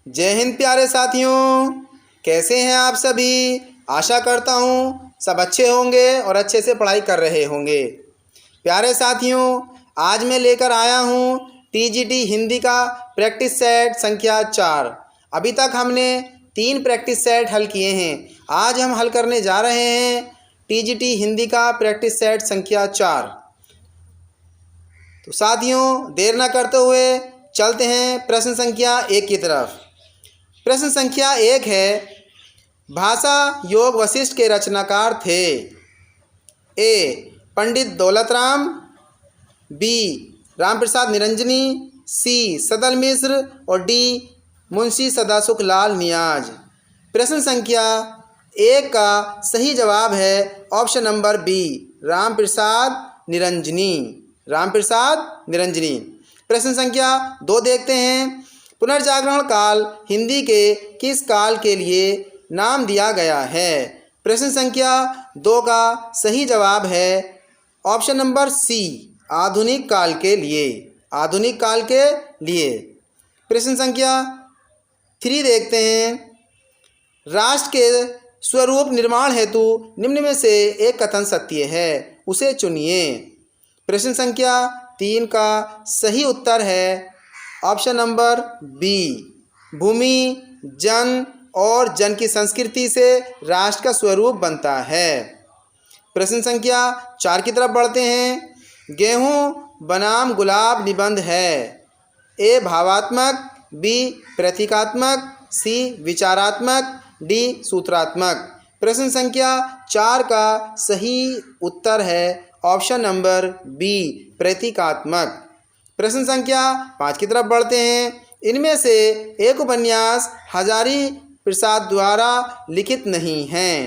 जय हिंद प्यारे साथियों, कैसे हैं आप सभी। आशा करता हूँ सब अच्छे होंगे और अच्छे से पढ़ाई कर रहे होंगे। प्यारे साथियों, आज मैं लेकर आया हूँ टीजीटी हिंदी का प्रैक्टिस सेट संख्या 4। अभी तक हमने 3 प्रैक्टिस सेट हल किए हैं। आज हम हल करने जा रहे हैं टीजीटी हिंदी का प्रैक्टिस सेट संख्या 4। तो साथियों, देर न करते हुए चलते हैं प्रश्न संख्या 1 की तरफ। प्रश्न संख्या 1 है, भाषा योग वशिष्ठ के रचनाकार थे। ए पंडित दौलत राम, बी रामप्रसाद निरंजनी, सी सदल मिश्र और डी मुंशी सदासुख लाल नियाज। प्रश्न संख्या 1 का सही जवाब है option number B, Ramprasad Niranjani. Ramprasad Niranjani. प्रश्न संख्या 2 देखते हैं, पुनर्जागरण काल हिंदी के किस काल के लिए नाम दिया गया है। प्रश्न संख्या 2 का सही जवाब है ऑप्शन नंबर सी, आधुनिक काल के लिए। आधुनिक काल के लिए। प्रश्न संख्या 3 देखते हैं, राष्ट्र के स्वरूप निर्माण हेतु निम्न में से एक कथन सत्य है, उसे चुनिए। प्रश्न संख्या 3 का सही उत्तर है ऑप्शन नंबर बी, भूमि, जन और जन की संस्कृति से राष्ट्र का स्वरूप बनता है। प्रश्न संख्या 4 की तरफ बढ़ते हैं, गेहूं बनाम गुलाब निबंध है। ए भावात्मक, बी प्रतीकात्मक, सी विचारात्मक, डी सूत्रात्मक। प्रश्न संख्या 4 का सही उत्तर है ऑप्शन नंबर बी, प्रतीकात्मक। प्रश्न संख्या 5 की तरफ बढ़ते हैं, इनमें से एक उपन्यास हजारी प्रसाद द्वारा लिखित नहीं है।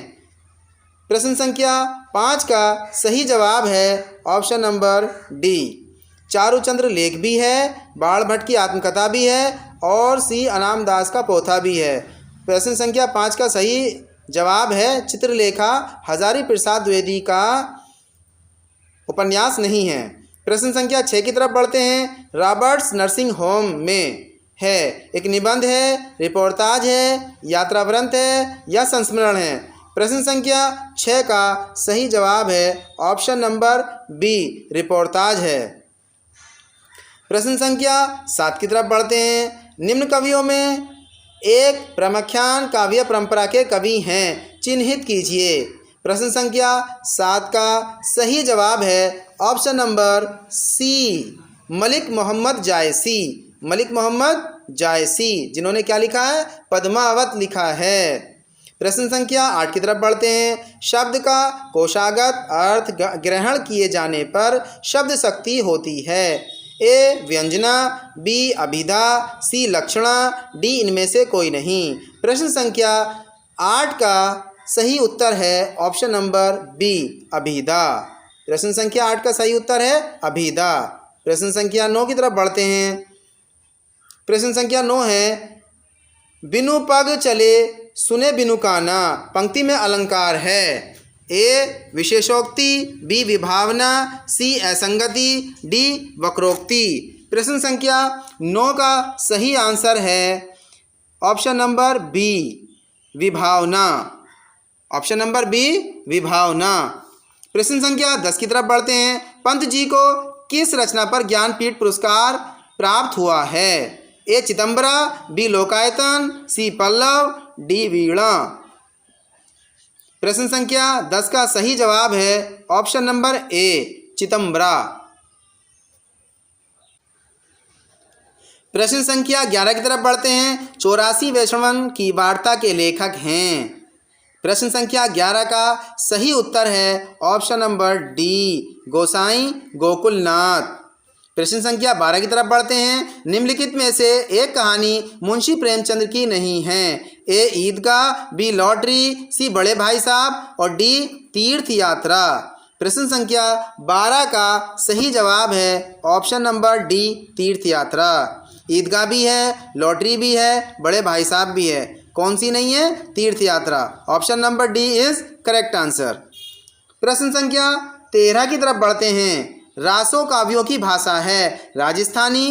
प्रश्न संख्या 5 का सही जवाब है ऑप्शन नंबर डी, चारुचंद्र लेख भी है, बाण भट्ट की आत्मकथा भी है और सी अनाम दास का पोथा भी है। प्रश्न संख्या 5 का सही जवाब है चित्रलेखा हजारी प्रसाद द्विवेदी का उपन्यास नहीं है। प्रश्न संख्या 6 की तरफ बढ़ते हैं, रॉबर्ट्स नर्सिंग होम में है एक निबंध है, रिपोर्टाज है, यात्रा वृंत है या संस्मरण है। प्रश्न संख्या 6 का सही जवाब है ऑप्शन नंबर बी, रिपोर्टाज है। प्रश्न संख्या 7 की तरफ बढ़ते हैं, निम्न कवियों में एक प्रमुखान काव्य परंपरा के कवि हैं, चिन्हित कीजिए। प्रश्न संख्या 7 का सही जवाब है option number C, Malik Mohammad Jayasi. Malik Mohammad Jayasi, जिन्होंने क्या लिखा है, पद्मावत लिखा है। प्रश्न संख्या 8 की तरफ बढ़ते हैं, शब्द का कोशागत अर्थ ग्रहण किए जाने पर शब्द शक्ति होती है। ए व्यंजना, बी अभिधा, सी लक्षणा, डी इनमें से कोई नहीं। प्रश्न संख्या 8 का सही उत्तर है ऑप्शन नंबर बी, अभिधा। प्रश्न संख्या 8 का सही उत्तर है अभिधा। प्रश्न संख्या 9 की तरफ बढ़ते हैं। प्रश्न संख्या 9 है, बिनु पग चले सुने बिनु काना पंक्ति में अलंकार है। ए विशेषोक्ति, बी विभावना, सी असंगति, डी वक्रोक्ति। प्रश्न संख्या 9 का सही आंसर है ऑप्शन नंबर बी, विभावना। ऑप्शन नंबर बी, विभावना। प्रश्न संख्या 10 की तरफ बढ़ते हैं, पंत जी को किस रचना पर ज्ञानपीठ पुरस्कार प्राप्त हुआ है। ए चिदंबरा, बी लोकायतन, सी पल्लव, डी वीणा। प्रश्न संख्या 10 का सही जवाब है ऑप्शन नंबर ए, चिदंबरा। प्रश्न संख्या 11 की तरफ बढ़ते हैं, 84 वैष्णवन की वार्ता के लेखक हैं। प्रश्न संख्या 11 का सही उत्तर है ऑप्शन नंबर डी, गोसाई गोकुलनाथ। प्रश्न संख्या 12 की तरफ बढ़ते हैं, निम्नलिखित में से एक कहानी मुंशी प्रेमचंद की नहीं है। ए ईदगाह, बी लॉटरी, सी बड़े भाई साहब और डी तीर्थ यात्रा। प्रश्न संख्या 12 का सही जवाब है ऑप्शन नंबर डी, तीर्थ यात्रा। ईदगाह भी है, लॉटरी भी है, बड़े भाई साहब भी है, कौन सी नहीं है, तीर्थ यात्रा। Option number D is correct answer. प्रश्न संख्या 13 की तरफ बढ़ते हैं, रासो काव्यों की भाषा है राजस्थानी,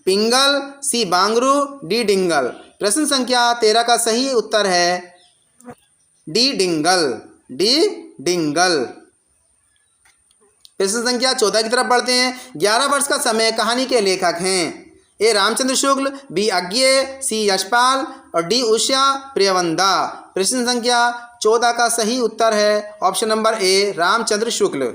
पिंगल, सी बांगरू, डी डिंगल। प्रश्न संख्या 13 का सही उत्तर है डी डिंगल। डी डिंगल। प्रश्न संख्या 14 की तरफ बढ़ते हैं। 11 वर्ष का समय कहानी के लेखक हैं। ए रामचंद्र शुक्ल, बी अज्ञेय, सी यशपाल और डी उषा प्रियवंदा। प्रश्न संख्या 14 का सही उत्तर है ऑप्शन नंबर ए रामचंद्र शुक्ल।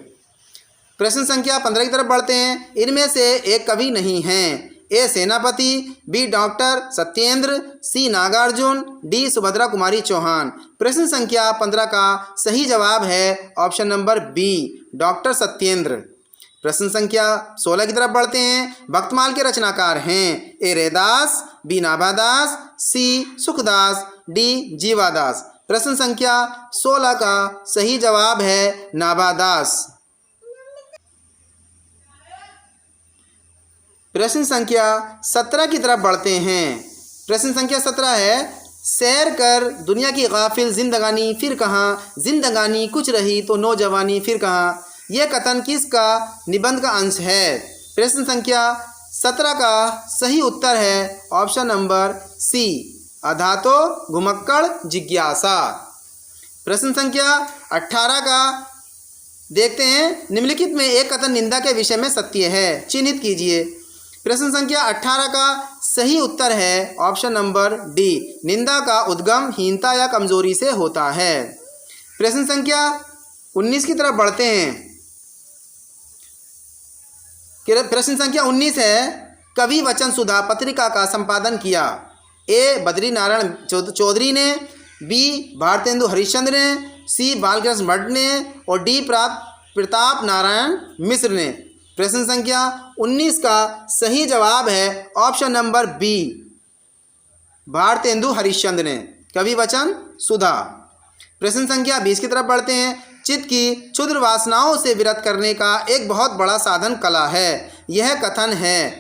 प्रश्न संख्या 15 की तरफ बढ़ते हैं। इनमें से एक कवि नहीं हैं। A Senapati, B doctor Satyendra, C Nagarjuna, D Subhadra Kumari Chauhan. प्रश्न संख्या 15 का सही जवाब है option number B doctor Satyendra. प्रश्न संख्या 16 की तरफ बढ़ते हैं। भक्तमाल के रचनाकार हैं। ए रैदास, बी नाभादास, सी सुखदास, डी जीवादास। प्रश्न संख्या 16 का सही जवाब है नाभादास। प्रश्न संख्या 17 की तरफ बढ़ते हैं। प्रश्न संख्या 17 है सैर कर दुनिया की गाफिल जिंदगानी फिर कहाँ, जिंदगानी कुछ रही तो नौजवानी फिर कहाँ। यह कथन किसका निबंध का अंश है। प्रश्न संख्या 17 का सही उत्तर है ऑप्शन नंबर सी अधातो घुमक्कड़ जिज्ञासा। प्रश्न संख्या 18 का देखते हैं। निम्नलिखित में एक कथन निंदा के विषय में सत्य है, चिन्हित कीजिए। प्रश्न संख्या 18 का सही उत्तर है ऑप्शन नंबर डी निंदा का उद्गम हीनता या कमजोरी से होता है। प्रश्न संख्या 19 की तरफ बढ़ते हैं। प्रश्न संख्या 19 है कवि वचन सुधा पत्रिका का संपादन किया। ए बद्री नारायण चौधरी ने, बी भारतेंदु हरिश्चंद्र ने, सी बालकृष्ण भट्ट ने और डी प्रताप नारायण मिश्र ने। प्रश्न संख्या 19 का सही जवाब है option number B Bharatendu Harishchandra ने। कवि वचन सुधा। प्रश्न संख्या 20 की तरफ बढ़ते हैं। चित्त की क्षुद्र वासनाओं से विरत करने का एक बहुत बड़ा साधन कला है, यह कथन है।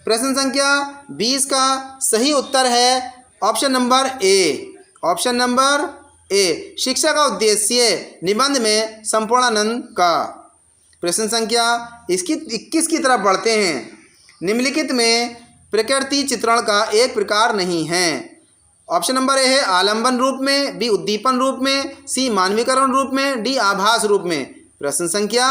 प्रश्न संख्या 20 का सही उत्तर है option number A. Option number ए शिक्षा का उद्देश्य निबंध में संपूर्णानंद का। प्रश्न संख्या 21 की तरफ बढ़ते हैं। निम्नलिखित में प्रकृति चित्रण का एक प्रकार नहीं है। ऑप्शन नंबर ए है आलंबन रूप में, बी उद्दीपन रूप में, सी मानवीकरण रूप में, डी आभास रूप में। प्रश्न संख्या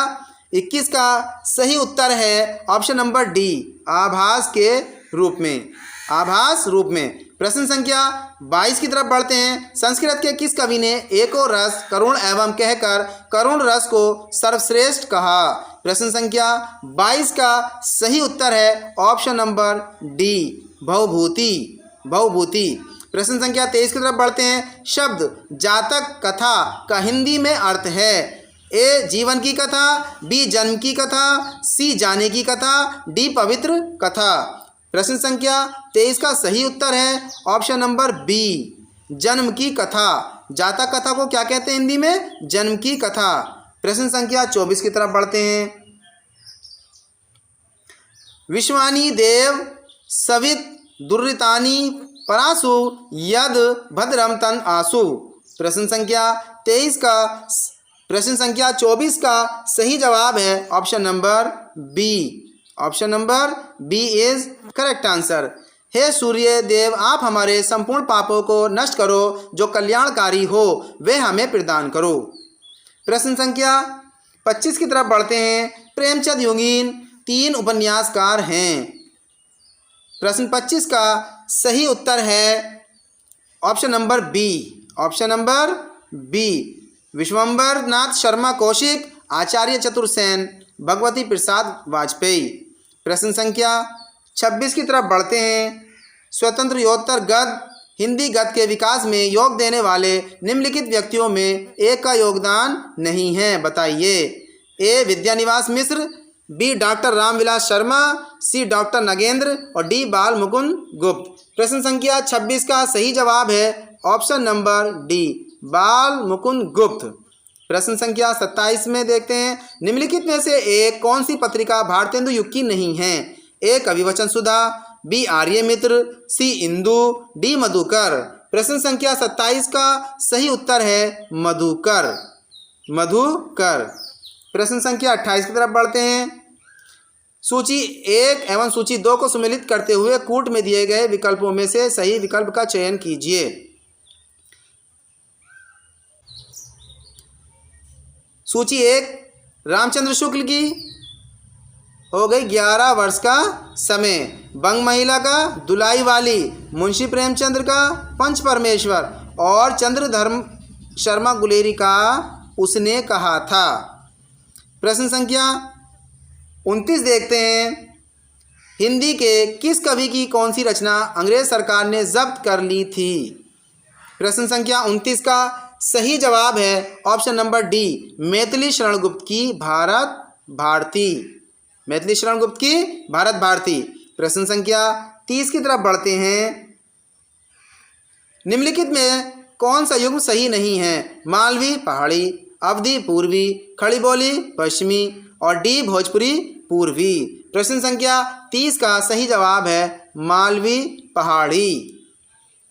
21 का सही उत्तर है ऑप्शन नंबर डी आभास के रूप में। आभास रूप में। प्रश्न संख्या 22 की तरफ बढ़ते हैं। संस्कृत के किस कवि ने एको रस करुण एवं कहकर करुण रस को सर्वश्रेष्ठ कहा। प्रश्न संख्या 22 का सही उत्तर है option number D Bhavabhuti. Bhavabhuti. प्रश्न संख्या 23 की तरफ बढ़ते हैं। शब्द जातक कथा का हिंदी में अर्थ है। ए जीवन की कथा, बी जन्म की कथा, सी जाने की कथा, डी पवित्र कथा। प्रश्न संख्या 23 का सही उत्तर है ऑप्शन नंबर बी जन्म की कथा। जातक कथा को क्या कहते हैं हिंदी में? जन्म की कथा। प्रश्न संख्या 24 की तरफ बढ़ते हैं। विश्वानी देव सवित दुर्रितानी परासु यद भद्रम तन आसु। प्रश्न संख्या 24 का सही जवाब है option number B. Option number B is correct answer. हे सूर्य देव आप हमारे संपूर्ण पापों को नष्ट करो, जो कल्याणकारी हो वे हमें प्रदान करो। प्रश्न संख्या 25 की तरफ बढ़ते हैं। प्रेमचंद युगीन 3 उपन्यासकार हैं। प्रश्न 25 का सही उत्तर है option number B. Option number B Vishwambhar Nath Sharma Kaushik, Acharya Chatursen, Bhagwati Prasad Vajpeyi. प्रश्न संख्या 26 की तरफ बढ़ते हैं। स्वतंत्र योत्तर गद्य हिंदी गद्य के विकास में योग देने वाले निम्नलिखित व्यक्तियों में एक का योगदान नहीं है, बताइए। ए विद्यानिवास मिश्र, बी डॉक्टर रामविलास शर्मा, सी डॉक्टर नगेंद्र और डी बाल मुकुंद गुप्त। प्रश्न संख्या 26 का सही जवाब है ऑप्शन नंबर डी बाल मुकुंद गुप्त। प्रश्न संख्या 27 में देखते हैं। निम्नलिखित में से एक कौन सी पत्रिका भारतेंदु युग की नहीं है। ए कविवचन सुधा, बी आर्य मित्र, सी इंदु, डी मधुकर। प्रश्न संख्या 27 का सही उत्तर है मधुकर। मधुकर। प्रश्न संख्या 28 की तरफ बढ़ते हैं। सूची 1 एवं सूची 2 को सम्मिलित करते हुए कूट में दिए गए विकल्पों में से सही विकल्प का चयन कीजिए। सूची 1 रामचंद्र शुक्ल की हो गई 11 वर्ष का समय, बंग महिला का दुलाई वाली, मुंशी प्रेमचंद्र का पंच परमेश्वर और चंद्रधर्म शर्मा गुलेरी का उसने कहा था। प्रश्न संख्या 29 देखते हैं। हिंदी के किस कवि की कौन सी रचना अंग्रेज सरकार ने जब्त कर ली थी? प्रश्न संख्या 29 का सही जवाब है option number D, Maithili Sharan Gupt की भारत भारती। मैथिली शरण गुप्त की भारत भारती। प्रश्न संख्या 30 की तरफ बढ़ते हैं। निम्नलिखित में कौन सा युग्म सही नहीं है? मालवी पहाड़ी, अवधी पूर्वी, खड़ी बोली पश्चिमी और डी भोजपुरी पूर्वी। प्रश्न संख्या 30 का सही जवाब है मालवी पहाड़ी।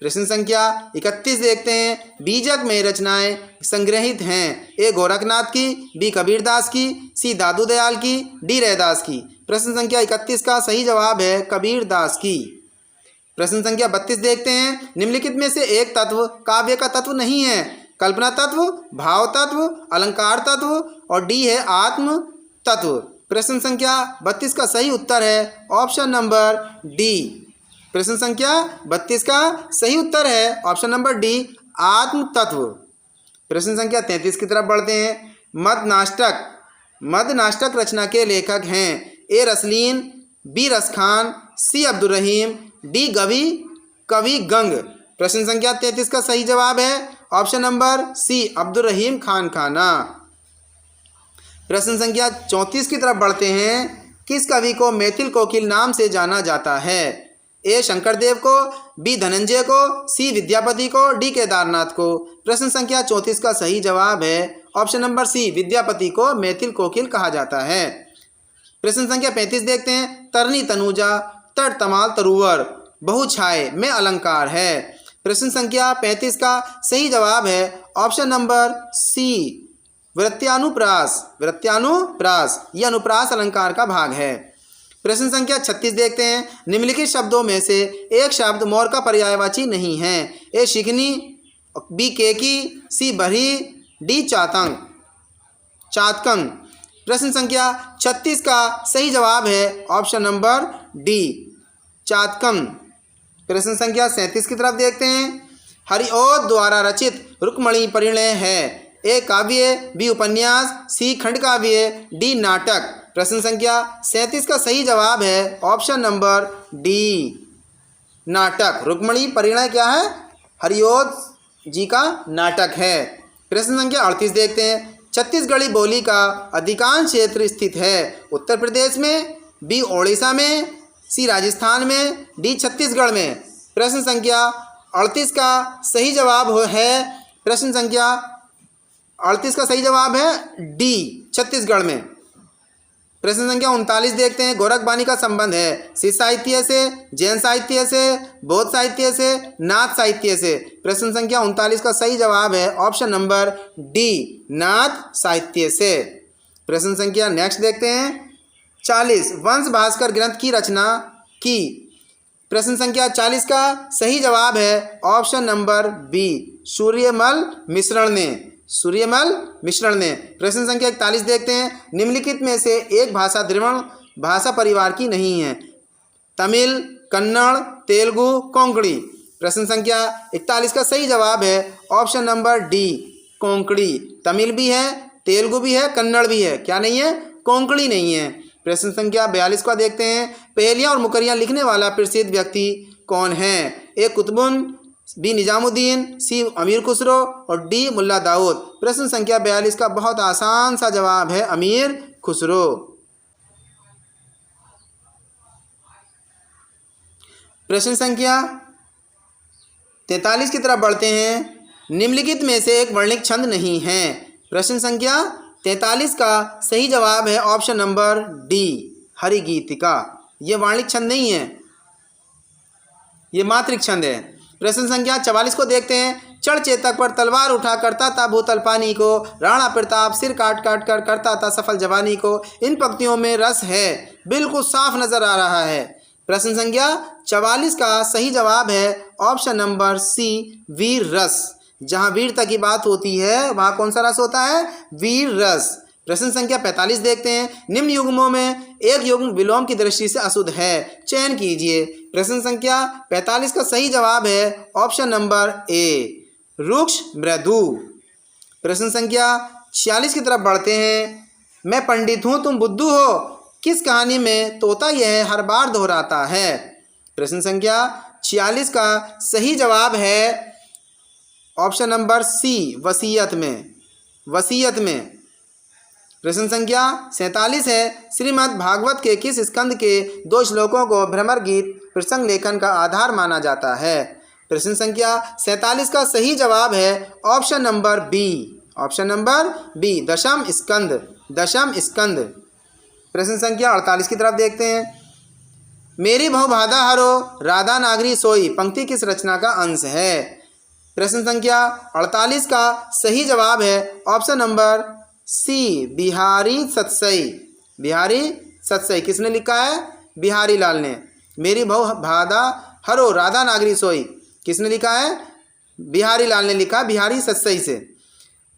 प्रश्न संख्या 31 देखते हैं। बीजक में रचनाएं संग्रहित हैं। ए गोरखनाथ की, बी कबीरदास की, सी दादू दयाल की, डी रैदास की। प्रश्न संख्या 31 का सही जवाब है कबीरदास की। प्रश्न संख्या 32 देखते हैं। निम्नलिखित में से एक तत्व काव्य का तत्व नहीं है? कल्पना तत्व, भाव तत्व, अलंकार तत्व और डी है आत्म तत्व। प्रश्न संख्या 32 का सही उत्तर है ऑप्शन नंबर डी। प्रश्न संख्या 32 का सही उत्तर है ऑप्शन नंबर डी, आत्म तत्व। प्रश्न संख्या 33 की तरफ बढ़ते हैं। मद नाटक रचना के लेखक हैं। ए रसलीन, बी रसखान, सी अब्दुल रहीम, डी कवि गंग। प्रश्न संख्या 33 का सही जवाब है ऑप्शन नंबर सी, अब्दुल रहीम खान खाना। प्रश्न संख्या 34 की तरफ बढ़ते हैं। किस कवि को मैथिल कोकिल नाम से जाना जाता है? ए शंकरदेव को, बी धनंजय को, सी विद्यापति को, डी केदारनाथ को। प्रश्न संख्या 34 का सही जवाब है ऑप्शन नंबर सी, विद्यापति को मैथिल कोकिल कहा जाता है। प्रश्न संख्या 35 देखते हैं। तरनी तनुजा, तट तमाल तरुवर, बहुछाए में अलंकार है। प्रश्न संख्या 35 का सही जवाब है ऑप्शन नंबर सी, वृत्यानुप्रास। यह अनुप्रास अलंकार का भाग है। प्रश्न संख्या 36 देखते हैं। निम्नलिखित शब्दों में से एक शब्द मोर का पर्यायवाची नहीं है। ए शिकनी, बी केकी, सी बरही, डी चातकंग। प्रश्न संख्या 36 का सही जवाब है ऑप्शन नंबर डी, चातकंग। प्रश्न संख्या 37 की तरफ देखते हैं। हरिओद द्वारा रचित रुक्मणी परिणय है। ए काव्य, बी उपन्यास, सी खंड काव्य, डी नाटक। प्रश्न संख्या 37 का सही जवाब है ऑप्शन नंबर डी, नाटक। रुक्मणी परिणय क्या है? हरिओद जी का नाटक है। प्रश्न संख्या 38 देखते हैं। छत्तीसगढ़ी बोली का अधिकांश क्षेत्र स्थित है। उत्तर प्रदेश में, बी ओडिशा में, सी राजस्थान में, डी छत्तीसगढ़ में। प्रश्न संख्या 38 का सही जवाब है प्रश्न संख्या 38 का सही जवाब है डी, छत्तीसगढ़ में। प्रश्न संख्या 39 देखते हैं। गोरखबानी का संबंध है सिद्ध साहित्य से, जैन साहित्य से, बौद्ध साहित्य से, नाथ साहित्य से। प्रश्न संख्या 39 का सही जवाब है ऑप्शन नंबर डी, नाथ साहित्य से। प्रश्न संख्या नेक्स्ट देखते हैं। 40 वंश भास्कर ग्रंथ की रचना की। प्रश्न संख्या 40 का सही जवाब है ऑप्शन नंबर बी, सूर्यमल मिश्रण ने। प्रश्न संख्या 41 देखते हैं। निम्नलिखित में से एक भाषा द्रविड़ भाषा परिवार की नहीं है। तमिल, कन्नड़, तेलुगु, कोंकणी। प्रश्न संख्या 41 का सही जवाब है option number D, Konkani. Tamil भी है, तेलुगु भी है, कन्नड़ भी है, क्या नहीं है? कोंकणी नहीं है। प्रश्न संख्या 42 का देखते हैं। पहेलियाँ और मुकरियाँ लिखने वाला प्रसिद्ध व्यक्ति कौन है? ए कुतुबुन, बी निजामुद्दीन, सी अमीर खुसरो और डी मुल्ला दाऊद। प्रश्न संख्या 42 का बहुत आसान सा जवाब है अमीर खुसरो। प्रश्न संख्या 43 की तरफ बढ़ते हैं। निम्नलिखित में से एक वर्णिक छंद नहीं है। प्रश्न संख्या 43 का सही जवाब है ऑप्शन नंबर डी, हरिगीतिका। ये वर्णिक छंद नहीं है, ये मात्रिक छंद है। प्रश्न संख्या 44 को देखते हैं। चढ़ चेतक पर तलवार उठा करता था भूतल पानी को, राणा प्रताप सिर काट काट कर करता था सफल जवानी को। इन पंक्तियों में रस है, बिल्कुल साफ नजर आ रहा है। प्रश्न संख्या 44 का सही जवाब है ऑप्शन नंबर सी, वीर रस। जहाँ वीरता की बात होती है वहाँ कौन सा रस होता है? वीर रस। प्रश्न संख्या 45 देखते हैं। निम्न युग्मों में एक युग्म विलोम की दृष्टि से अशुद्ध है, चयन कीजिए। प्रश्न संख्या 45 का सही जवाब है ऑप्शन नंबर ए, रुक्ष मृदु। प्रश्न संख्या 46 की तरफ बढ़ते हैं। मैं पंडित हूँ तुम बुद्धू हो, किस कहानी में तोता यह हर बार दोहराता है? प्रश्न संख्या 46 का सही जवाब है ऑप्शन नंबर सी, वसीयत में। वसीयत में। प्रश्न संख्या 47 है। श्रीमद् भागवत के किस स्कंद के 2 श्लोकों को भ्रमर गीत प्रसंग लेखन का आधार माना जाता है? प्रश्न संख्या 47 का सही जवाब है option number B. Option number B, Dasham Skand. दशम स्कंद। प्रश्न संख्या 48 की तरफ देखते हैं। मेरी बहु भादा हरो राधा नागरी सोई पंक्ति किस रचना का अंश है? प्रश्न संख्या 48 का सही जवाब है option number C, Bihari Satsai. Bihari Satsai किसने लिखा है? बिहारी लाल ने। मेरी बहु भादा हरो राधा नागरी सोई किसने लिखा है? बिहारी लाल ने लिखा, बिहारी सतसई से।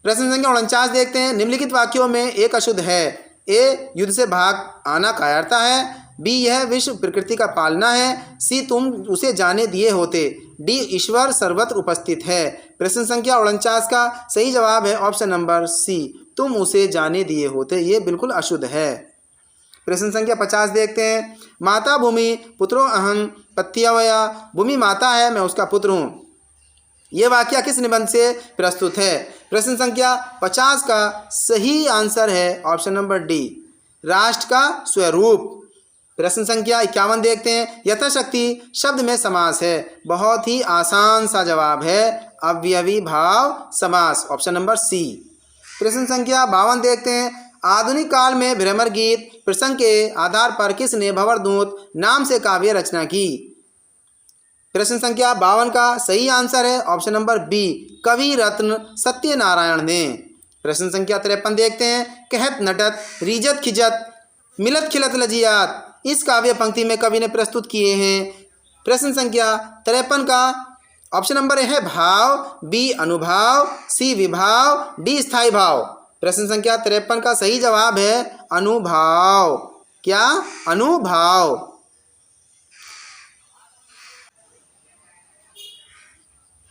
प्रश्न संख्या 49 देखते हैं। निम्नलिखित वाक्यों में एक अशुद्ध है। ए, युद्ध से भाग आना कायरता है। बी, यह विश्व प्रकृति का पालना है। सी, तुम उसे जाने दिए होते। डी, ईश्वर सर्वत्र उपस्थित है। प्रश्न संख्या 49 का सही जवाब है ऑप्शन नंबर सी, तुम उसे जाने दिए होते। ये बिल्कुल अशुद्ध है। प्रश्न संख्या 50 देखते हैं। माता भूमि पुत्रो अहम पत्यवया, भूमि माता है मैं उसका पुत्र हूँ। ये वाक्य किस निबंध से प्रस्तुत है? प्रश्न संख्या 50 का सही आंसर है ऑप्शन नंबर डी, राष्ट्र का स्वरूप। प्रश्न संख्या 51 देखते हैं। यथाशक्ति शब्द में समास है, बहुत ही आसान सा जवाब है अवयवी भाव समास, ऑप्शन नंबर सी। प्रश्न संख्या 52 देखते हैं। आधुनिक काल में भ्रमर गीत प्रसंग के आधार पर किसने भंवरदूत नाम से काव्य रचना की? प्रश्न संख्या 52 का सही आंसर है ऑप्शन नंबर बी, कवि रत्न सत्यनारायण ने। प्रश्न संख्या 53 देखते हैं। कहत नटत रीजत खिजत मिलत खिलत लजियात इस काव्य पंक्ति में कवि ने प्रस्तुत किए हैं। प्रश्न संख्या 53 का ऑप्शन नंबर ए है भाव, बी अनुभाव, सी विभाव, डी स्थायी भाव। प्रश्न संख्या 53 का सही जवाब है अनुभाव। क्या? अनुभाव।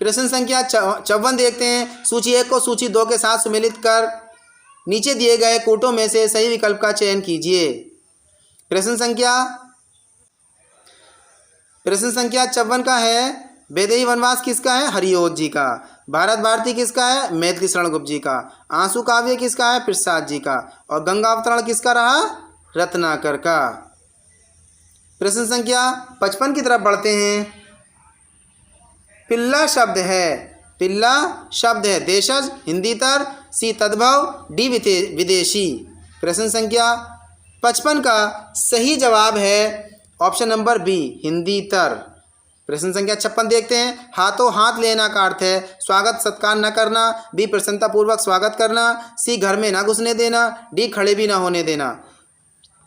प्रश्न संख्या 54 देखते हैं। सूची 1 को सूची 2 के साथ सम्मिलित कर नीचे दिए गए कोटों में से सही विकल्प का चयन कीजिए। प्रश्न संख्या 54 का है वैदेही वनवास किसका है? हरिओत जी का। भारत भारती किसका है? मैथिली शरण गुप्त जी का। आंसू काव्य किसका है? प्रसाद जी का। और गंगा अवतरण किसका रहा? रत्नाकर का। प्रश्न संख्या 55 की तरफ बढ़ते हैं। पिल्ला शब्द है, पिल्ला शब्द है देशज हिंदीतर, सी तद्भव, डी विदेशी। प्रश्न संख्या 55 का सही जवाब है ऑप्शन नंबर बी, हिंदीतर। प्रश्न संख्या 56 देखते हैं। हाथों हाथ लेना का अर्थ है स्वागत सत्कार न करना, बी प्रसन्नतापूर्वक स्वागत करना, सी घर में ना घुसने देना, डी खड़े भी ना होने देना।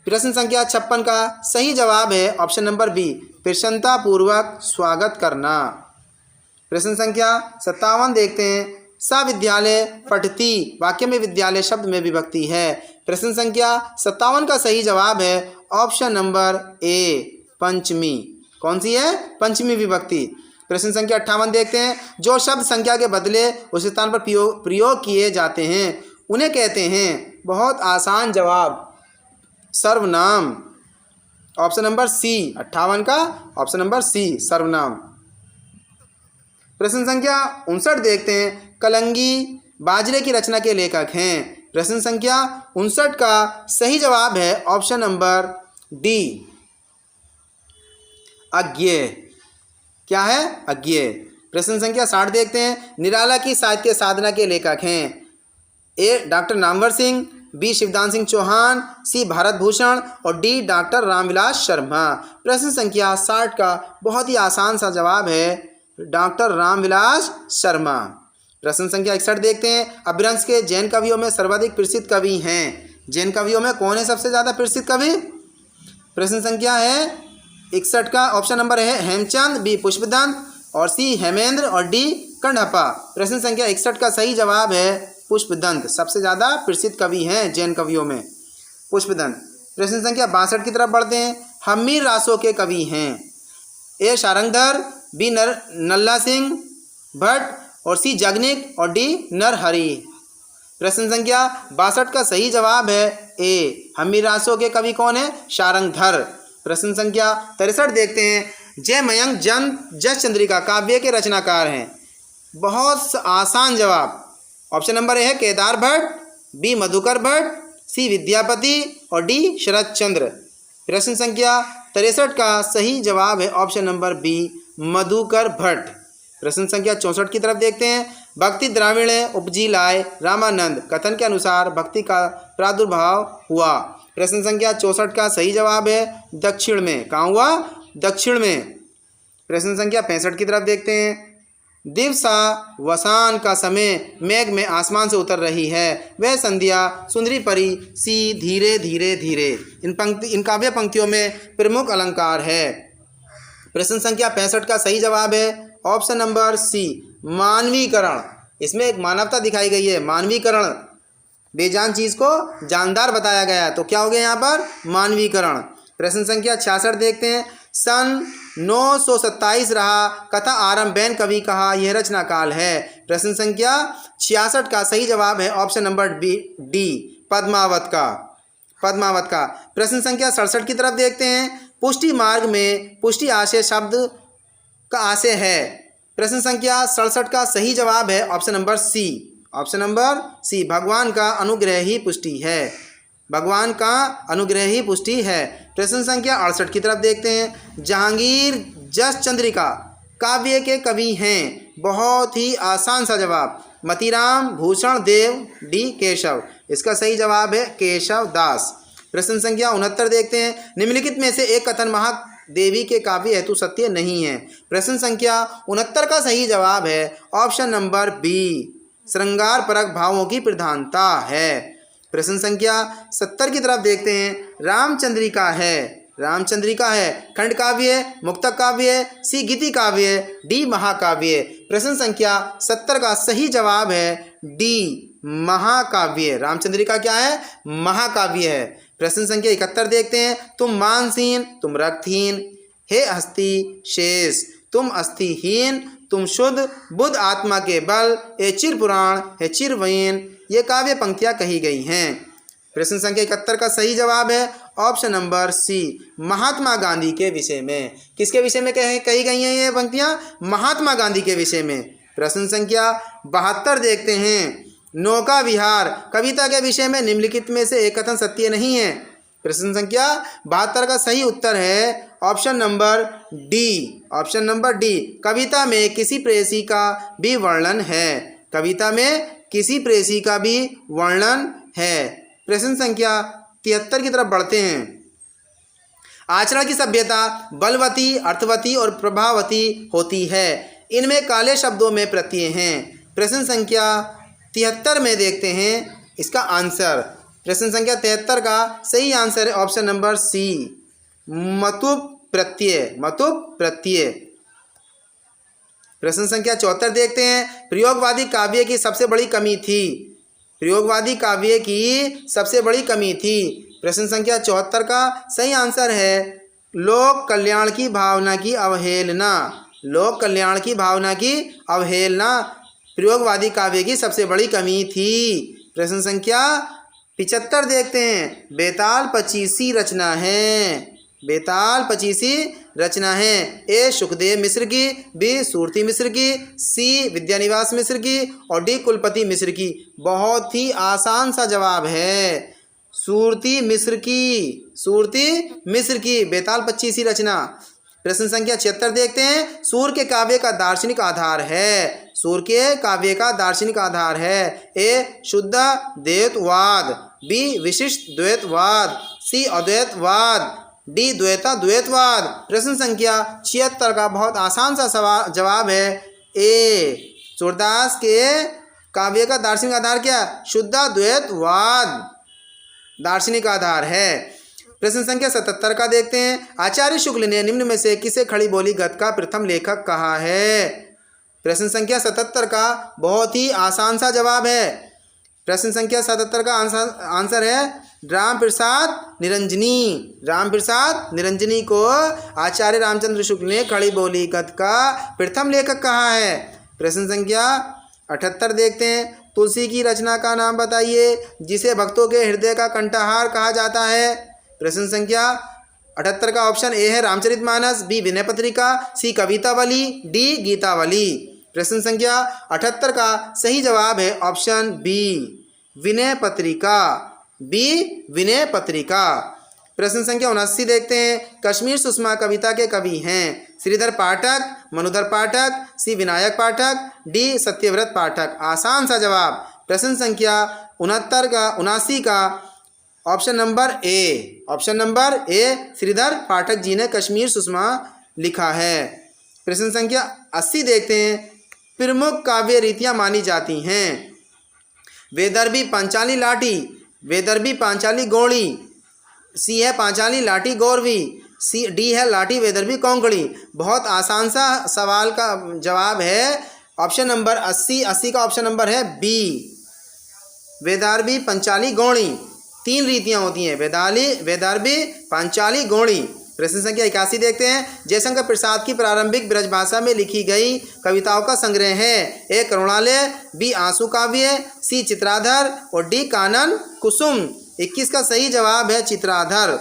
प्रश्न संख्या 56 का सही जवाब है ऑप्शन नंबर बी, प्रसन्नतापूर्वक स्वागत करना। प्रश्न संख्या 57 देखते हैं। सा विद्यालय पठती वाक्य में विद्यालय शब्द में विभक्ति है। प्रश्न संख्या 57 का सही जवाब है ऑप्शन नंबर ए, पंचमी। कौन सी है? पंचमी विभक्ति। प्रश्न संख्या 58 देखते हैं। जो शब्द संख्या के बदले उस स्थान पर प्रयोग किए जाते हैं उन्हें कहते हैं। बहुत आसान जवाब, सर्वनाम। ऑप्शन नंबर सी, 58 का ऑप्शन नंबर सी, सर्वनाम। प्रश्न संख्या 59 देखते हैं। कलंगी बाजरे की रचना के लेखक हैं। प्रश्न संख्या 59 का सही जवाब है ऑप्शन नंबर डी, अज्ञेय। क्या है? अज्ञेय। प्रश्न संख्या 60 देखते हैं। निराला की साहित्य साधना के लेखक हैं। ए डॉक्टर नामवर सिंह, बी शिवदान सिंह चौहान, सी भारत भूषण और डी डॉक्टर रामविलास शर्मा। प्रश्न संख्या 60 का बहुत ही आसान सा जवाब है डॉक्टर रामविलास शर्मा। प्रश्न संख्या 61 देखते हैं। अपभ्रंश के जैन कवियों में सर्वाधिक प्रसिद्ध कवि हैं। जैन कवियों में कौन है सबसे ज़्यादा प्रसिद्ध कवि? प्रश्न संख्या है 61 का ऑप्शन नंबर है हेमचंद, बी पुष्पदंत और सी हेमेंद्र और डी कण्हप्पा। प्रश्न संख्या 61 का सही जवाब है पुष्पदंत। सबसे ज़्यादा प्रसिद्ध कवि हैं जैन कवियों में पुष्पदंत। प्रश्न संख्या 62 की तरफ बढ़ते हैं। हम्मीर रासों के कवि हैं। ए शारंगधर, बी नल्ला सिंह भट्ट और सी जगनिक और डी नरहरि। प्रश्न संख्या 62 का सही जवाब है ए हम्मीर रासों के कवि कौन है? शारंगधर। प्रश्न संख्या 63 देखते हैं। जयमयंक जस चंद्रिका काव्य के रचनाकार हैं। बहुत आसान जवाब। ऑप्शन नंबर ए है केदार भट्ट, बी मधुकर भट्ट, सी विद्यापति और डी शरद चंद्र। प्रश्न संख्या 63 का सही जवाब है option number B Madhukar Bhatt. प्रश्न संख्या 64 की तरफ देखते हैं। भक्ति द्राविणे उपजी लाए रामानंद कथन के अनुसार भक्ति का प्रादुर्भाव हुआ। प्रश्न संख्या 64 का सही जवाब है दक्षिण में। कहाँ हुआ? दक्षिण में। प्रश्न संख्या 65 की तरफ देखते हैं। दिवसा वसान का समय मेघ में आसमान से उतर रही है, वह संध्या सुंदरी परी सी धीरे धीरे धीरे। इन काव्य पंक्तियों में प्रमुख अलंकार है। प्रश्न संख्या 65 का सही जवाब है ऑप्शन नंबर सी मानवीकरण। इसमें एक मानवता दिखाई गई है, मानवीकरण। बेजान चीज़ को जानदार बताया गया है, तो क्या हो गया यहाँ पर? मानवीकरण। प्रश्न संख्या 66 देखते हैं। सन 927 रहा कथा आरंभ बैन कवि कहा, यह रचना काल है। प्रश्न संख्या 66 का सही जवाब है ऑप्शन नंबर डी पद्मावत का। प्रश्न संख्या 67 की तरफ देखते हैं। पुष्टि मार्ग में पुष्टि आशय शब्द का आशय है। प्रश्न संख्या 67 का सही जवाब है ऑप्शन नंबर सी भगवान का अनुग्रह ही पुष्टि है। भगवान का अनुग्रह ही पुष्टि है। प्रश्न संख्या 68 की तरफ देखते हैं। जहांगीर जस चंद्रिका काव्य के कवि हैं। बहुत ही आसान सा जवाब। मतीराम भूषण देव डी केशव। इसका सही जवाब है केशव दास। प्रश्न संख्या 69 देखते हैं। निम्नलिखित में से एक कथन महादेवी के काव्य हेतु सत्य नहीं है। प्रश्न संख्या 69 का सही जवाब है ऑप्शन नंबर बी श्रृंगार परक भावों की प्रधानता है। प्रश्न संख्या 70 की तरफ देखते हैं। रामचंद्रिका है खंड काव्य, मुक्तक काव्य, सी गीति काव्य, डी महाकाव्य। प्रश्न संख्या 70 का सही जवाब है डी महाकाव्य। रामचंद्रिका क्या है? महाकाव्य है। प्रश्न संख्या 71 देखते हैं। तुम मांसहीन तुम रक्तहीन हे हस्ती शेष, तुम अस्थिहीन तुम शुद्ध बुद्ध आत्मा के बल, ए चिर पुराण हे चिरवयन। ये काव्य पंक्तियाँ कही गई हैं। प्रश्न संख्या 71 का सही जवाब है ऑप्शन नंबर सी महात्मा गांधी के विषय में। किसके विषय में कही गई हैं ये पंक्तियाँ? महात्मा गांधी के विषय में। प्रश्न संख्या 72 देखते हैं। नौका विहार कविता के विषय में निम्नलिखित में से एक कथन सत्य नहीं है। प्रश्न संख्या 72 का सही उत्तर है ऑप्शन नंबर डी कविता में किसी प्रेयसी का भी वर्णन है। कविता में किसी प्रेयसी का भी वर्णन है। प्रश्न संख्या 73 की तरफ बढ़ते हैं। आचरण की सभ्यता बलवती, अर्थवती और प्रभावती होती है। इनमें काले शब्दों में प्रत्यय हैं। प्रश्न संख्या 73 में देखते हैं इसका आंसर। प्रश्न संख्या 73 का सही आंसर है ऑप्शन नंबर सी मतुप प्रत्यय। प्रश्न संख्या 74 देखते हैं। प्रयोगवादी काव्य की सबसे बड़ी कमी थी। प्रश्न संख्या 74 का सही आंसर है लोक कल्याण की भावना की अवहेलना प्रयोगवादी काव्य की सबसे बड़ी कमी थी। प्रश्न संख्या 75 देखते हैं। बेताल पचीसी रचना है। ए सुखदेव मिश्र की, बी सूरती मिश्र की, सी विद्यानिवास मिश्र की और डी कुलपति मिश्र की। बहुत ही आसान सा जवाब है सूरती मिश्र की बेताल पचीसी रचना। प्रश्न संख्या 76 देखते हैं। सूर के काव्य का दार्शनिक आधार है। ए शुद्ध द्वैतवाद, बी विशिष्ट द्वैतवाद, सी अद्वैतवाद, डी द्वैतवाद। प्रश्न संख्या 76 का बहुत आसान सा जवाब है ए सूरदास के काव्य का दार्शनिक आधार क्या? शुद्धाद्वैतवाद दार्शनिक आधार है। प्रश्न संख्या 77 का देखते हैं। आचार्य शुक्ल ने निम्न में से किसे खड़ी बोली गद्य का प्रथम लेखक कहा है? प्रश्न संख्या 77 का बहुत ही आसान सा जवाब है। प्रश्न संख्या 77 का आंसर है राम प्रसाद निरंजनी। राम प्रसाद निरंजनी को आचार्य रामचंद्र शुक्ल ने खड़ी बोली गद्य का प्रथम लेखक कहा है। प्रश्न संख्या 78 देखते हैं। तुलसी की रचना का नाम बताइए जिसे भक्तों के हृदय का कंठहार कहा जाता है। प्रश्न संख्या 78 का ऑप्शन ए है रामचरितमानस, बी विनय पत्रिका, सी कवितावली, डी गीतावली। प्रश्न संख्या 78 का सही जवाब है option B Vinay Patrika, B Vinay Patrika. प्रश्न संख्या 79 देखते हैं। कश्मीर सुषमा कविता के कवि हैं श्रीधर पाठक, मनुधर पाठक, सी विनायक पाठक, डी सत्यव्रत पाठक। आसान सा जवाब प्रश्न संख्या 79 का option number A, option number A Shridhar Pathak ji ने कश्मीर सुषमा लिखा है। प्रश्न संख्या 80 देखते हैं। प्रमुख काव्य रीतियाँ मानी जाती हैं। वेदर्भी पांचाली लाठी, वेदर्भी पांचाली गौड़ी, सी है पांचाली लाठी गौरवी, सी डी है लाठी वेदर्भी कोंकणी। बहुत आसान सा सवाल का जवाब है ऑप्शन नंबर 80 का ऑप्शन नंबर है बी वेदर्भी पंचाली गौड़ी। 3 रीतियाँ होती हैं वेदर्भी पांचाली गौड़ी। प्रश्न संख्या 81 देखते हैं। जयशंकर प्रसाद की प्रारंभिक ब्रज भाषा में लिखी गई कविताओं का संग्रह है। ए करुणालय, बी आंसू काव्य, सी चित्राधर और डी कानन कुसुम। 21 का सही जवाब है चित्राधर,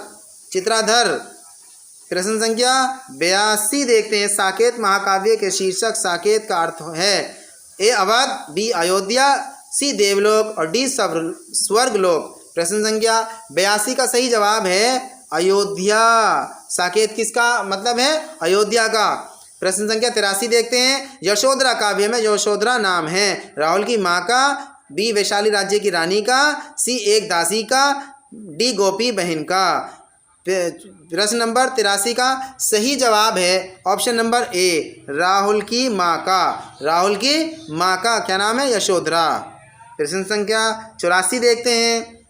चित्राधर। प्रश्न संख्या 82 देखते हैं। साकेत महाकाव्य के शीर्षक साकेत का अर्थ है ए अवध, बी अयोध्या, सी देवलोक और डी स्वर्गलोक। प्रश्न संख्या 82 का सही जवाब है अयोध्या। साकेत किसका मतलब है? अयोध्या का। प्रश्न संख्या 83 देखते हैं। यशोधरा काव्य में यशोधरा नाम है राहुल की माँ का, बी वैशाली राज्य की रानी का, सी एक दासी का, डी गोपी बहन का। प्रश्न नंबर 83 का सही जवाब है ऑप्शन नंबर ए राहुल की माँ का, राहुल की माँ का क्या नाम है? यशोधरा। प्रश्न संख्या 84 देखते हैं।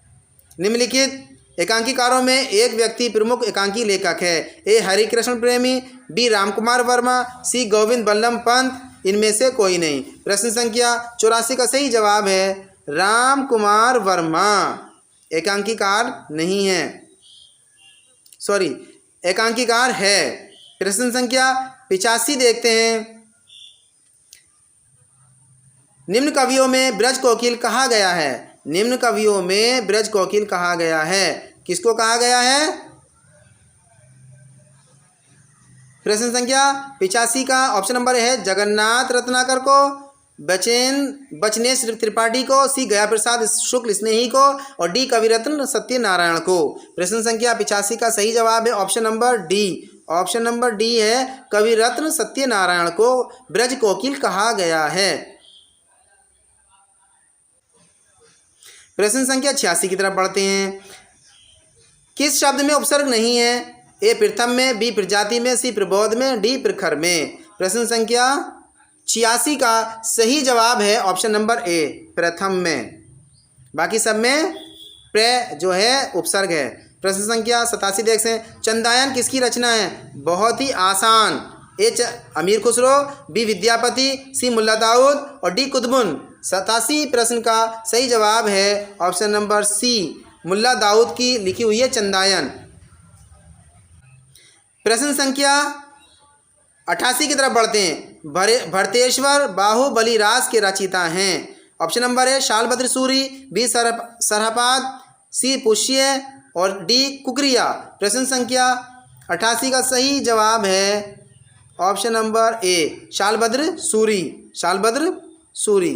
निम्नलिखित एकांकीकारों में एक व्यक्ति प्रमुख एकांकी लेखक है। ए हरिकृष्ण प्रेमी, बी रामकुमार वर्मा, सी गोविंद बल्लभ पंत। इनमें से कोई नहीं। प्रश्न संख्या 84 का सही जवाब है रामकुमार वर्मा। एकांकीकार नहीं है, सॉरी एकांकीकार है। प्रश्न संख्या 85 देखते हैं। निम्न कवियों में ब्रज कोकिल कहा गया है। निम्न कवियों में ब्रज कोकिल कहा गया है। किसको कहा गया है? प्रश्न संख्या 85 का ऑप्शन नंबर है जगन्नाथ रत्नाकर को, बचनेश त्रिपाठी को, सी गया प्रसाद शुक्ल स्नेही को और डी कविरत्न सत्यनारायण को। प्रश्न संख्या 85 का सही जवाब है option number D, option number D है कविरत्न सत्यनारायण को ब्रज कोकिल कहा गया है। प्रश्न संख्या 86 की तरफ बढ़ते हैं। किस शब्द में उपसर्ग नहीं है? ए प्रथम में, बी प्रजाति में, सी प्रबोध में, डी प्रखर में। प्रश्न संख्या 86 का सही जवाब है ऑप्शन नंबर ए प्रथम में। बाकी सब में प्र जो है उपसर्ग है। प्रश्न संख्या 87 देखते हैं। चंदायन किसकी रचना है? बहुत ही आसान। ए अमीर खुसरो, बी विद्यापति, सी मुल्ला दाऊद और डी कुतुबुन। 87 प्रश्न का सही जवाब है ऑप्शन नंबर सी मुल्ला दाऊद की लिखी हुई है चंदायन। प्रश्न संख्या 88 की तरफ बढ़ते हैं। भरतेश्वर बाहुबली रास के रचयिता हैं। ऑप्शन नंबर है शालभद्र सूरी, बी सरहपाद, सी पुष्य और डी कुकरिया। प्रश्न संख्या 88 का सही जवाब है option number A Shalibhadra Suri, Shalibhadra Suri.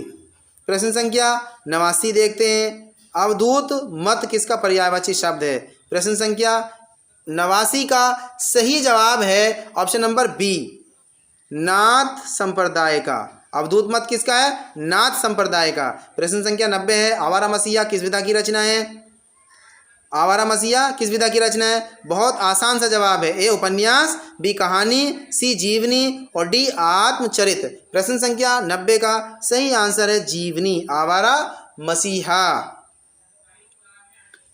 प्रश्न संख्या 89 देखते हैं। अवधूत मत किसका पर्यायवाची शब्द है? प्रश्न संख्या 89 का सही जवाब है ऑप्शन नंबर बी नाथ संप्रदाय का। अवधूत मत किसका है? नाथ संप्रदाय का। प्रश्न संख्या 90 है। आवारा मसीहा किस विधा की रचना है? आवारा मसीहा किस विधा की रचना है? बहुत आसान सा जवाब है। ए उपन्यास, बी कहानी, सी जीवनी और डी आत्मचरित। प्रश्न संख्या 90 का सही आंसर है जीवनी, आवारा मसीहा।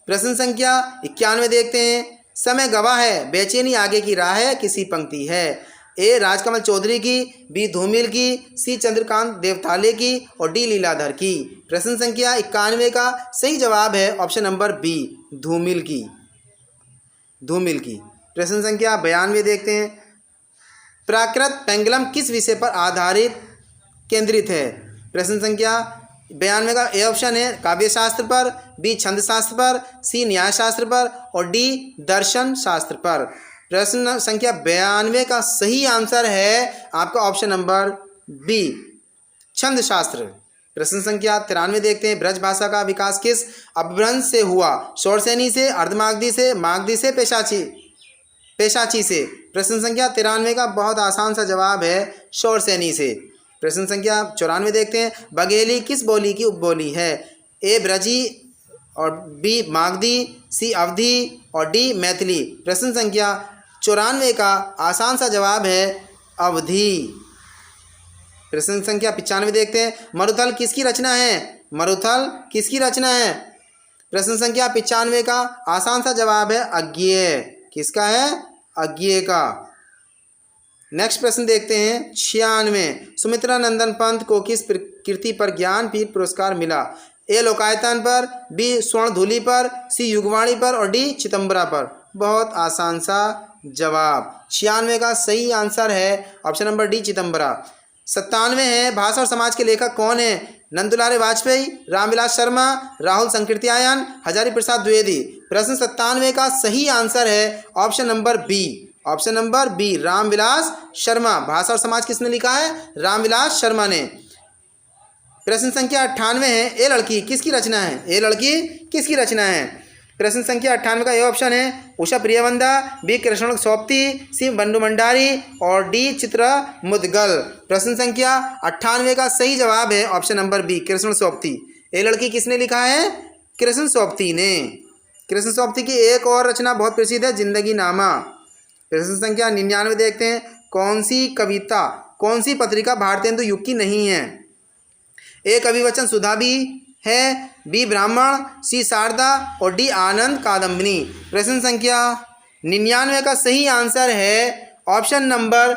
प्रश्न संख्या 91 देखते हैं। समय गवाह है, बेचैनी आगे की राह है, किसी पंक्ति है? ए राजकमल चौधरी की, बी धूमिल की, सी चंद्रकांत देवताले की और डी लीलाधर की। प्रश्न संख्या 91 का सही जवाब है ऑप्शन नंबर बी, धूमिल की, धूमिल की। प्रश्न संख्या 92 देखते हैं। प्राकृत पेंगुलम किस विषय पर आधारित केंद्रित है? प्रश्न संख्या 92 का ए ऑप्शन है काव्य शास्त्र पर, बी छंद शास्त्र पर, सी न्याय शास्त्र पर और डी दर्शन शास्त्र पर। प्रश्न संख्या 92 का सही आंसर है आपका ऑप्शन नंबर बी, छंद शास्त्र। प्रश्न संख्या 93 देखते हैं। ब्रज भाषा का विकास किस अपभ्रंश से हुआ? शौरसेनी से, अर्धमागधी से, मागधी से, पेशाची से। प्रश्न संख्या 93 का बहुत आसान सा जवाब है शौरसेनी से। प्रश्न संख्या 94 देखते हैं। बघेली किस बोली की उपबोली है? ए ब्रजी और बी मागधी, सी अवधी और डी मैथिली। प्रश्न संख्या 94 का आसान सा जवाब है अवधी। प्रश्न संख्या 95 देखते हैं। मरुथल किसकी रचना है? मरुथल किसकी रचना है? प्रश्न संख्या 95 का आसान सा जवाब है अज्ञेय। किसका है? अज्ञेय का। नेक्स्ट प्रश्न देखते हैं 96। सुमित्रा नंदन पंत को किस कृति पर ज्ञानपीठ पुरस्कार मिला? ए लोकायतन पर, बी स्वर्णधूलि पर, सी युगवाणी पर और डी चिदंबरा पर। बहुत आसान सा जवाब। 96 का सही आंसर है ऑप्शन नंबर डी, चिदंबरा। 97 है। भाषा और समाज के लेखक कौन है? नंदुलारे वाजपेयी, रामविलास शर्मा, राहुल संकीर्त्यायन, हजारी प्रसाद द्विवेदी। प्रश्न 97 का सही आंसर है option number B, option number B, Ramvilas Sharma. Bhasha aur समाज किसने लिखा है? रामविलास शर्मा ने। प्रश्न संख्या 98 है। ए लड़की किसकी रचना है? ए लड़की किसकी रचना है? प्रश्न संख्या 98 का ए ऑप्शन है उषा प्रियवंदा, बी कृष्ण सोप्ती, सी बंडू मंडारी और डी चित्र मुदगल। प्रश्न संख्या 98 का सही जवाब है option number B, Krishna Sobti. ए लड़की किसने लिखा है? कृष्ण सोप्ती ने। कृष्ण सोप्ती की एक और रचना बहुत प्रसिद्ध है, जिंदगी नामा। प्रश्न संख्या 99 देखते हैं। कौन सी कविता, कौन सी पत्रिका भारतेंदु युग की नहीं है? ए कविवचन सुधा भी है, बी ब्राह्मण, सी शारदा और डी आनंद कादम्बिनी। प्रश्न संख्या 99 का सही आंसर है option number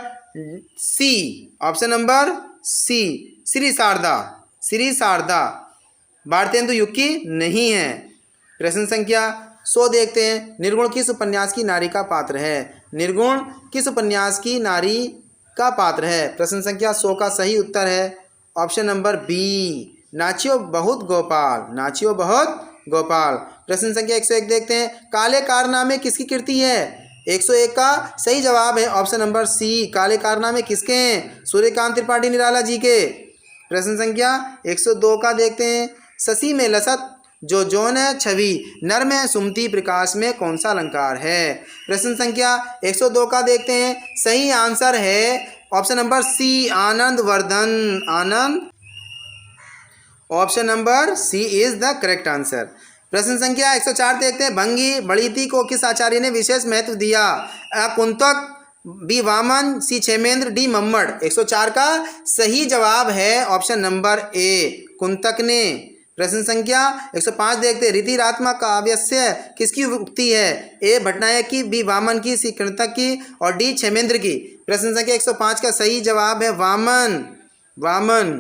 C, option number C, Shri Sharda. Shri Sharda Bharatendu युग की नहीं है। प्रश्न संख्या 100 देखते हैं। निर्गुण किस उपन्यास की नारी का पात्र है? निर्गुण किस उपन्यास की नारी का पात्र है? प्रश्न संख्या 100 का सही उत्तर है ऑप्शन नंबर बी, नाचियो बहुत गोपाल। नाचियो बहुत गोपाल। प्रश्न संख्या 101 देखते हैं। काले कारनामे किसकी कृति है? 101 का सही जवाब है ऑप्शन नंबर सी, काले कारनामे किसके हैं? सूर्यकांत त्रिपाठी निराला जी के। प्रश्न संख्या 102 का देखते हैं। शशि में लसत जो जौन है छवि, नर में सुमति प्रकाश में कौन सा अलंकार है? प्रश्न संख्या 102 का देखते हैं। सही आंसर है option number C, Anand Vardhan. Anand, option number C is the correct answer. प्रश्न संख्या 104 देखते हैं। भंगी बढ़िती को किस आचार्य ने विशेष महत्व दिया? अ कुंतक, बी वामन, सी क्षेमेंद्र, डी मम्मड़। 104 का सही जवाब है ऑप्शन नंबर ए, कुंतक ने। प्रश्न संख्या 105 देखते हैं। रीतिरात्मक काव्यस्य किसकी उक्ति है? ए भटनायक की, बी वामन की, सी कृतक की और डी क्षेमेंद्र की। प्रश्न संख्या 105 का सही जवाब है वामन, वामन।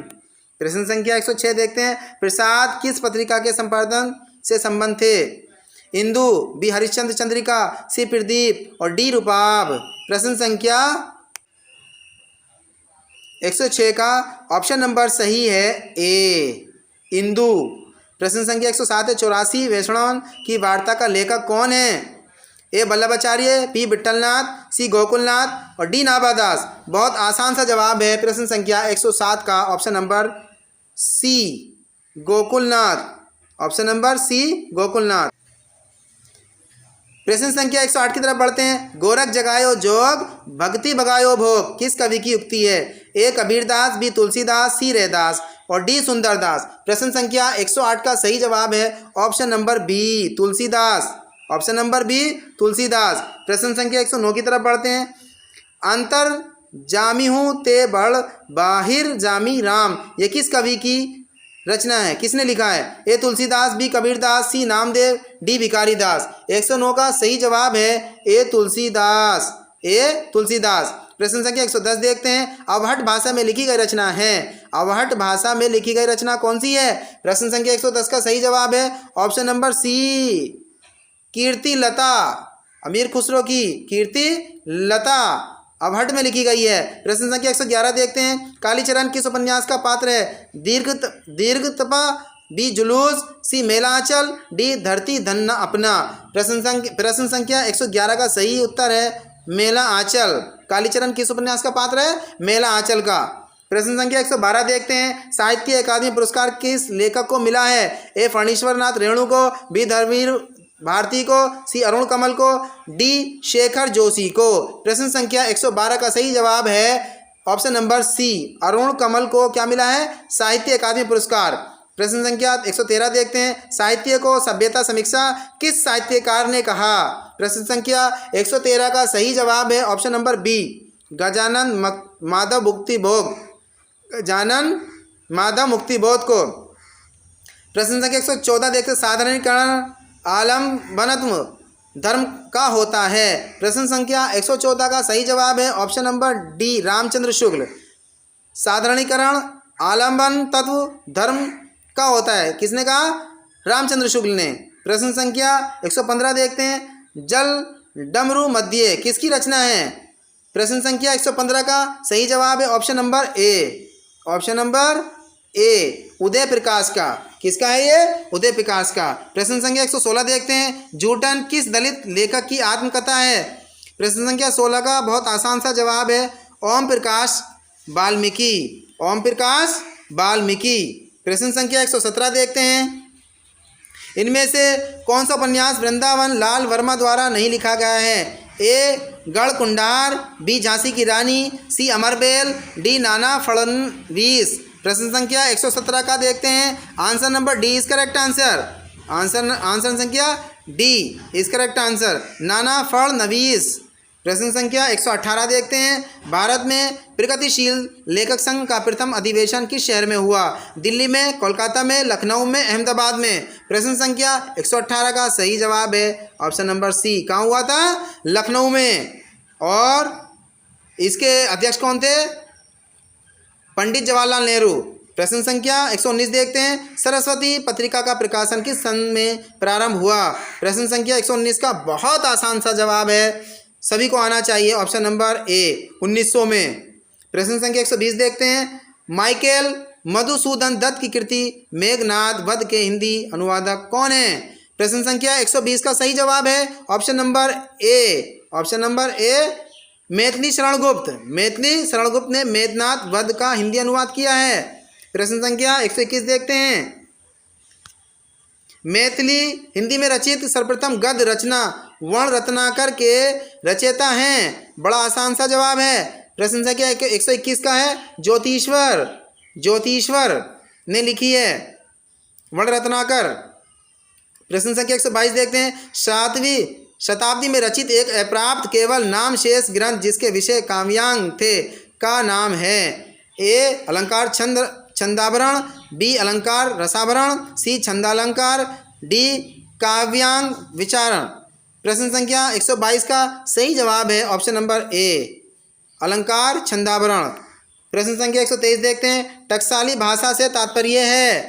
प्रश्न संख्या 106 देखते हैं। प्रसाद किस पत्रिका के संपादन से संबंध थे? इंदु, बी हरिश्चंद्र चंद्रिका, सी प्रदीप और डी रूपाभ। प्रश्न संख्या 106 का ऑप्शन नंबर सही है ए, इंदु। प्रश्न संख्या 107 है। 84 वैष्णव की वार्ता का लेखक कौन है? ए वल्लभाचार्य, बी विट्ठलनाथ, सी गोकुलनाथ और डी नाभादास। बहुत आसान सा जवाब है प्रश्न संख्या 107 का option number C, Gokulnath. Option number C, Gokulnath. प्रश्न संख्या 108 की तरफ बढ़ते हैं। गोरख जगायो जोग, भक्ति भगायो भोग किस कवि की उक्ति है? ए कबीरदास, बी तुलसीदास, सी रैदास और डी सुंदरदास। प्रश्न संख्या 108 का सही जवाब है option number B, Tulsidas. Option number B Tulsidas. प्रश्न संख्या 109 की तरफ बढ़ते हैं। अंतर जामी हूँ ते बड़ बाहिर जामी राम, ये किस कवि की रचना है, किसने लिखा है? ए तुलसीदास, बी कबीरदास, सी नामदेव, डी भिखारी दास। 109 का सही जवाब है ए तुलसीदास, ए तुलसीदास। प्रश्न संख्या 110 देखते हैं। अवहट भाषा में लिखी गई रचना है, अवहट भाषा में लिखी गई रचना कौन सी है? प्रश्न संख्या 110 का सही जवाब है ऑप्शन नंबर सी कीर्ति लता, अमीर खुसरो की कीर्ति लता अवहट में लिखी गई है। प्रश्न संख्या 111 देखते हैं। कालीचरण किस उपन्यास का पात्र है? दीर्घतपा, बी जुलूस, सी मेलांचल, डी धरती धन्ना अपना। प्रश्न संख्या 111 का सही उत्तर है मेला आंचल। कालीचरण किस उपन्यास का पात्र है? मेला आंचल का। प्रश्न संख्या 112 देखते हैं। साहित्य अकादमी पुरस्कार किस लेखक को मिला है? ए फणीश्वर नाथ रेणु को, बी धर्मवीर भारती को, सी अरुण कमल को, डी शेखर जोशी को। प्रश्न संख्या 112 का सही जवाब है ऑप्शन नंबर सी अरुण कमल को क्या मिला है? साहित्य अकादमी पुरस्कार। प्रश्न संख्या 113 देखते हैं। साहित्य को सभ्यता समीक्षा किस साहित्यकार ने कहा? प्रश्न संख्या 113 का सही जवाब है option number B Gajanan Madhav Muktibodh, Gajanan Madhav Muktibodh को। प्रश्न संख्या 114 देखते हैं। साधारणीकरण आलम्बनत्व धर्म का होता है। प्रश्न संख्या 114 का सही जवाब है option number D Ramchandra Shukla. साधारणीकरण आलम्बन तत्व धर्म का होता है, किसने कहा? रामचंद्र शुक्ल ने। प्रश्न संख्या 115 देखते हैं। जल डमरू मध्य किसकी रचना है? प्रश्न संख्या 115 का सही जवाब है option number A, option number A Uday Prakash का। किसका है ये? उदय प्रकाश का। प्रश्न संख्या 116 देखते हैं। जूटन किस दलित लेखक की आत्मकथा है? प्रश्न संख्या 16 का बहुत आसान सा जवाब है ओम प्रकाश वाल्मीकि, ओम प्रकाश वाल्मीकि। प्रश्न संख्या 117 देखते हैं। इनमें से कौन सा उपन्यास वृंदावन लाल वर्मा द्वारा नहीं लिखा गया है? ए गढ़कुंडार, बी झांसी की रानी, सी अमरबेल, डी नाना फड़नवीस। प्रश्न संख्या 117 का देखते हैं। Answer number D is correct answer, answer संख्या डी इज करेक्ट आंसर नाना फड़नवीस। प्रश्न संख्या 118 देखते हैं। भारत में प्रगतिशील लेखक संघ का प्रथम अधिवेशन किस शहर में हुआ? दिल्ली में, कोलकाता में, लखनऊ में, अहमदाबाद में। प्रश्न संख्या 118 का सही जवाब है ऑप्शन नंबर सी कहाँ हुआ था? लखनऊ में। और इसके अध्यक्ष कौन थे? पंडित जवाहरलाल नेहरू। प्रश्न संख्या 119 देखते हैं। सरस्वती पत्रिका का प्रकाशन किस सन में प्रारंभ हुआ? प्रश्न संख्या 119 का बहुत आसान सा जवाब है, सभी को आना चाहिए, ऑप्शन नंबर ए 1900 में। प्रश्न संख्या 120 देखते हैं। माइकल मधुसूदन दत्त की कृति मेघनाद वध के हिंदी अनुवादक कौन है? प्रश्न संख्या 120 का सही जवाब है option number A, option number ए मैथिली शरण गुप्त। मैथिली शरण गुप्त ने मेघनाद वध का हिंदी अनुवाद किया है। प्रश्न संख्या 121 देखते हैं। मैथिली हिंदी में रचित सर्वप्रथम गद्य रचना वर्ण रत्नाकर के रचयिता हैं? बड़ा आसान सा जवाब है। प्रश्न संख्या 121 का है ज्योतिश्वर, ज्योतिश्वर ने लिखी है वर्ण रत्नाकर। प्रश्न संख्या 122 देखते हैं। 7वीं शताब्दी में रचित एक अप्राप्त केवल नाम शेष ग्रंथ जिसके विषय काव्यांग थे का नाम है? ए अलंकार छंदाभरण, बी अलंकार रसाभरण, सी छंदालंकार, डी काव्यांग विचारण। प्रश्न संख्या 122 का सही जवाब है ऑप्शन नंबर ए अलंकार छंदाभरण। प्रश्न संख्या 123 देखते हैं। टकसाली भाषा से तात्पर्य है?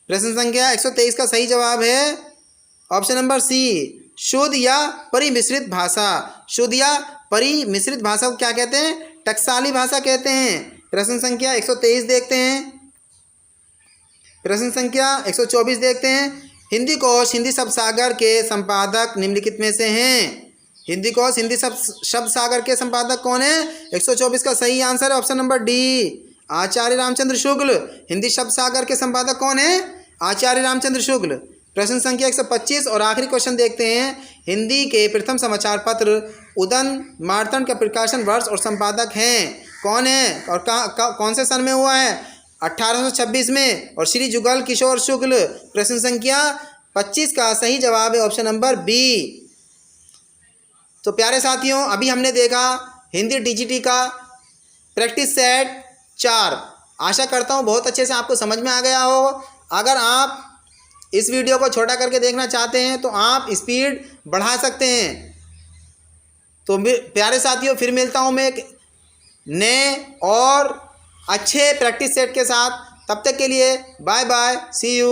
प्रश्न संख्या 123 का सही जवाब है ऑप्शन नंबर सी शुद्ध या परिमिश्रित भाषा। शुद्ध या परिमिश्रित भाषा को क्या कहते हैं? टकसाली भाषा कहते हैं। प्रश्न संख्या 123 देखते हैं। प्रश्न संख्या 124 देखते हैं। हिंदी कोश हिंदी शब्द सागर के संपादक निम्नलिखित में से हैं? हिंदी कोश हिंदी शब्द सागर के संपादक कौन है? 124 का सही आंसर है ऑप्शन नंबर डी आचार्य रामचंद्र शुक्ल। हिंदी शब्द सागर के संपादक कौन है? आचार्य रामचंद्र शुक्ल। प्रश्न संख्या 125 और आखिरी क्वेश्चन देखते हैं। हिंदी के प्रथम समाचार पत्र उदन मार्तंड का प्रकाशन वर्ष और संपादक हैं कौन है और कौन से सन में हुआ है? 1826 में। और श्री जुगल किशोर शुक्ल। प्रश्न संख्या 25 का सही जवाब है ऑप्शन नंबर बी। तो प्यारे साथियों, अभी हमने देखा हिंदी टीजीटी का प्रैक्टिस सेट 4। आशा करता हूँ बहुत अच्छे से आपको समझ में आ गया हो। अगर आप इस वीडियो को छोटा करके देखना चाहते हैं तो आप स्पीड बढ़ा सकते हैं। तो प्यारे साथियों, फिर मिलता हूँ मैं एक नए और अच्छे प्रैक्टिस सेट के साथ। तब तक के लिए बाय बाय, सी यू।